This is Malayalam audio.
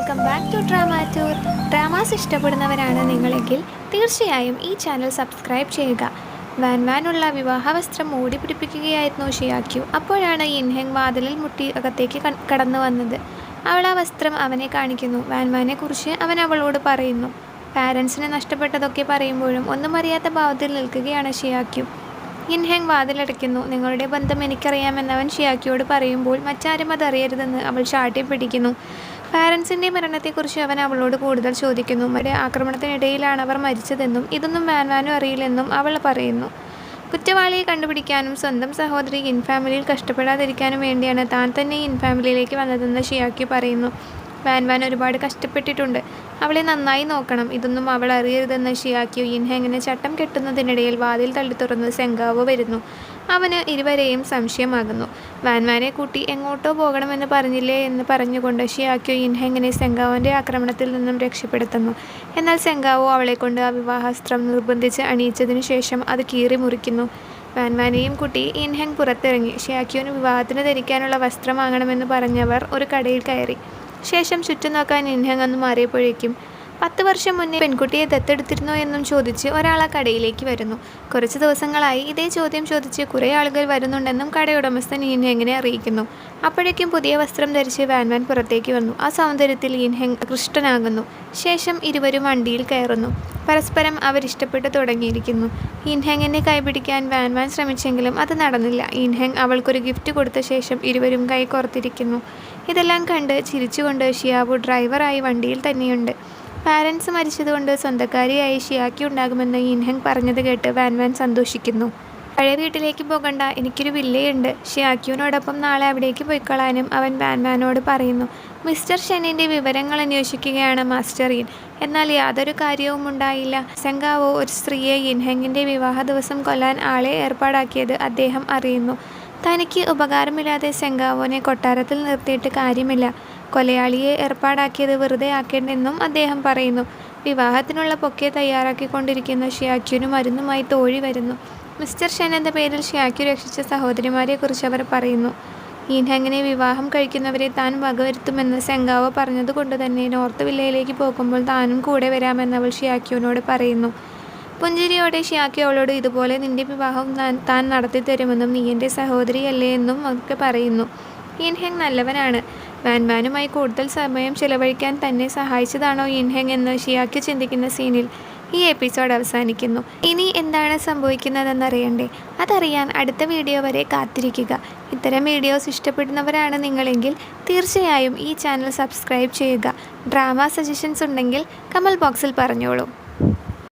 Welcome back to drama tour. Dramas ഇഷ്ടപ്പെടുന്നവരാണ് നിങ്ങളെങ്കിൽ തീർച്ചയായും ഈ ചാനൽ സബ്സ്ക്രൈബ് ചെയ്യുക. വാൻവാനുള്ള വിവാഹവസ്ത്രം മൂടി പിടിപ്പിക്കുകയായിരുന്നു ഷിയാക്യു. അപ്പോഴാണ് യിൻഹെങ് വാതിലിൽ മുട്ടി അകത്തേക്ക് കടന്നു വന്നത്. അവൾ ആ വസ്ത്രം അവനെ കാണിക്കുന്നു. വാൻവാനെക്കുറിച്ച് അവൻ അവളോട് പറയുന്നു. പാരൻസിനെ നഷ്ടപ്പെട്ടതൊക്കെ പറയുമ്പോഴും ഒന്നും അറിയാത്ത ഭാവത്തിൽ നിൽക്കുകയാണ് ഷിയാക്യു. യിൻഹെങ് വാതിലടയ്ക്കുന്നു. നിങ്ങളുടെ ബന്ധം എനിക്കറിയാമെന്നവൻ ഷിയാക്യോട് പറയുമ്പോൾ മറ്റാരും അതറിയരുതെന്ന് അവൾ ചാട്ടി പിടിക്കുന്നു. പാരൻസിൻ്റെ മരണത്തെക്കുറിച്ച് അവൻ അവളോട് കൂടുതൽ ചോദിക്കുന്നു. മറ്റേ ആക്രമണത്തിനിടയിലാണ് അവർ മരിച്ചതെന്നും ഇതൊന്നും വാൻവാനും അറിയില്ലെന്നും അവൾ പറയുന്നു. കുറ്റവാളിയെ കണ്ടുപിടിക്കാനും സ്വന്തം സഹോദരി ഇൻഫാമിലിയിൽ കഷ്ടപ്പെടാതിരിക്കാനും വേണ്ടിയാണ് താൻ തന്നെ ഇൻഫാമിലിയിലേക്ക് വന്നതെന്ന് ഷിയാക്യു പറയുന്നു. വാൻവാൻ ഒരുപാട് കഷ്ടപ്പെട്ടിട്ടുണ്ട്, അവളെ നന്നായി നോക്കണം, ഇതൊന്നും അവൾ അറിയരുതെന്ന് ഷിയാക്യു. യിൻഹെങ്ങിനെ ചട്ടം കെട്ടുന്നതിനിടയിൽ വാതിൽ തള്ളി തുറന്ന് സെങ്കാവോ വരുന്നു. അവന് ഇരുവരെയും സംശയമാകുന്നു. വാൻവാനെ കൂട്ടി എങ്ങോട്ടോ പോകണമെന്ന് പറഞ്ഞില്ലേ എന്ന് പറഞ്ഞുകൊണ്ട് ഷിയാക്യു യിൻഹെങ്ങിനെ സെങ്കാവോൻ്റെ ആക്രമണത്തിൽ നിന്നും രക്ഷപ്പെടുത്തുന്നു. എന്നാൽ സെങ്കാവോ അവളെക്കൊണ്ട് ആ വിവാഹാസ്ത്രം നിർബന്ധിച്ച് അണിയിച്ചതിനു ശേഷം അത് കീറി മുറിക്കുന്നു. വാൻവാനെയും കൂട്ടി യിൻഹെങ് പുറത്തിറങ്ങി. ഷിയാക്യുവിന് വിവാഹത്തിന് ധരിക്കാനുള്ള വസ്ത്രം വാങ്ങണമെന്ന് പറഞ്ഞവർ ഒരു കടയിൽ കയറി. ശേഷം ചുറ്റും നോക്കാൻ യിൻഹെങ് ഒന്ന് മാറിയപ്പോഴേക്കും 10 വർഷം മുന്നേ പെൺകുട്ടിയെ ദത്തെടുത്തിരുന്നോ എന്നും ചോദിച്ച് ഒരാൾ ആ കടയിലേക്ക് വരുന്നു. കുറച്ച് ദിവസങ്ങളായി ഇതേ ചോദ്യം ചോദിച്ച് കുറേ ആളുകൾ വരുന്നുണ്ടെന്നും കടയുടമസ്ഥൻ യിൻഹെങ്ങിനെ അറിയിക്കുന്നു. അപ്പോഴേക്കും പുതിയ വസ്ത്രം ധരിച്ച് വാൻവാൻ പുറത്തേക്ക് വന്നു. ആ സൗന്ദര്യത്തിൽ യിൻഹെങ് ആകൃഷ്ടനാകുന്നു. ശേഷം ഇരുവരും വണ്ടിയിൽ കയറുന്നു. പരസ്പരം അവരിഷ്ടപ്പെട്ടു തുടങ്ങിയിരിക്കുന്നു. യിൻഹെങ്ങിനെ കൈപിടിക്കാൻ വാൻവാൻ ശ്രമിച്ചെങ്കിലും അത് നടന്നില്ല. യിൻഹെങ് അവൾക്കൊരു ഗിഫ്റ്റ് കൊടുത്ത ശേഷം ഇരുവരും കൈ കോർത്തിരിക്കുന്നു. ഇതെല്ലാം കണ്ട് ചിരിച്ചുകൊണ്ട് ഷിയാവു ഡ്രൈവറായി വണ്ടിയിൽ തന്നെയുണ്ട്. പാരൻസ് മരിച്ചതുകൊണ്ട് സ്വന്തക്കാരിയായി ഷിയാക്യു ഉണ്ടാകുമെന്ന് യിൻഹെങ് പറഞ്ഞത് കേട്ട് വാൻവാൻ സന്തോഷിക്കുന്നു. പഴയ വീട്ടിലേക്ക് പോകണ്ട, എനിക്കൊരു വില്ലയുണ്ട്. ഷിയാക്യുവിനോടൊപ്പം നാളെ അവിടേക്ക് പോയിക്കൊള്ളാനും അവൻ വാൻവാനോട് പറയുന്നു. മിസ്റ്റർ ഷെന്നിൻ്റെ വിവരങ്ങൾ അന്വേഷിക്കുകയാണ് മാസ്റ്റർ യിൻ. എന്നാൽ യാതൊരു കാര്യവും ഉണ്ടായില്ല. സെങ്കാവോ ഒരു സ്ത്രീയെ യിൻഹെങ്ങിൻ്റെ വിവാഹ ദിവസം കൊല്ലാൻ ആളെ ഏർപ്പാടാക്കിയത് അദ്ദേഹം അറിയുന്നു. തനിക്ക് ഉപകാരമില്ലാതെ സെങ്കാവോനെ കൊട്ടാരത്തിൽ നിർത്തിയിട്ട് കാര്യമില്ല. കൊലയാളിയെ ഏർപ്പാടാക്കിയത് വെറുതെ ആക്കേണ്ടെന്നും അദ്ദേഹം പറയുന്നു. വിവാഹത്തിനുള്ള പൊക്കെ തയ്യാറാക്കിക്കൊണ്ടിരിക്കുന്ന ഷിയാക്യുവിന് മരുന്നുമായി തോഴി വരുന്നു. മിസ്റ്റർ ഷെൻ എന്ന പേരിൽ ഷിയാക്യു രക്ഷിച്ച സഹോദരിമാരെക്കുറിച്ച് അവർ പറയുന്നു. യിൻഹെങ്ങിനെ വിവാഹം കഴിക്കുന്നവരെ താൻ വകവരുത്തുമെന്ന് സെങ്കാവോ പറഞ്ഞതുകൊണ്ട് തന്നെ നോർത്ത് വില്ലയിലേക്ക് പോകുമ്പോൾ താനും കൂടെ വരാമെന്ന് അവൾ ഷിയാക്യുവിനോട് പറയുന്നു. പുഞ്ചിരിയോടെ ഷിയാക്യു അവളോട് ഇതുപോലെ നിന്റെ വിവാഹം താൻ നടത്തി തരുമെന്നും നീ എൻ്റെ സഹോദരിയല്ലേ എന്നും ഒക്കെ പറയുന്നു. യിൻഹെങ് നല്ലവനാണ്. വാൻവാനുമായി കൂടുതൽ സമയം ചിലവഴിക്കാൻ തന്നെ സഹായിച്ചതാണോ യിൻഹെങ് എന്ന് ഷിയാക്യു ചിന്തിക്കുന്ന സീനിൽ ഈ എപ്പിസോഡ് അവസാനിക്കുന്നു. ഇനി എന്താണ് സംഭവിക്കുന്നതെന്നറിയണ്ടേ? അതറിയാൻ അടുത്ത വീഡിയോ വരെ കാത്തിരിക്കുക. ഇത്തരം വീഡിയോസ് ഇഷ്ടപ്പെടുന്നവരാണ് നിങ്ങളെങ്കിൽ തീർച്ചയായും ഈ ചാനൽ സബ്സ്ക്രൈബ് ചെയ്യുക. ഡ്രാമ സജഷൻസ് ഉണ്ടെങ്കിൽ കമൻറ്റ് ബോക്സിൽ പറഞ്ഞോളൂ.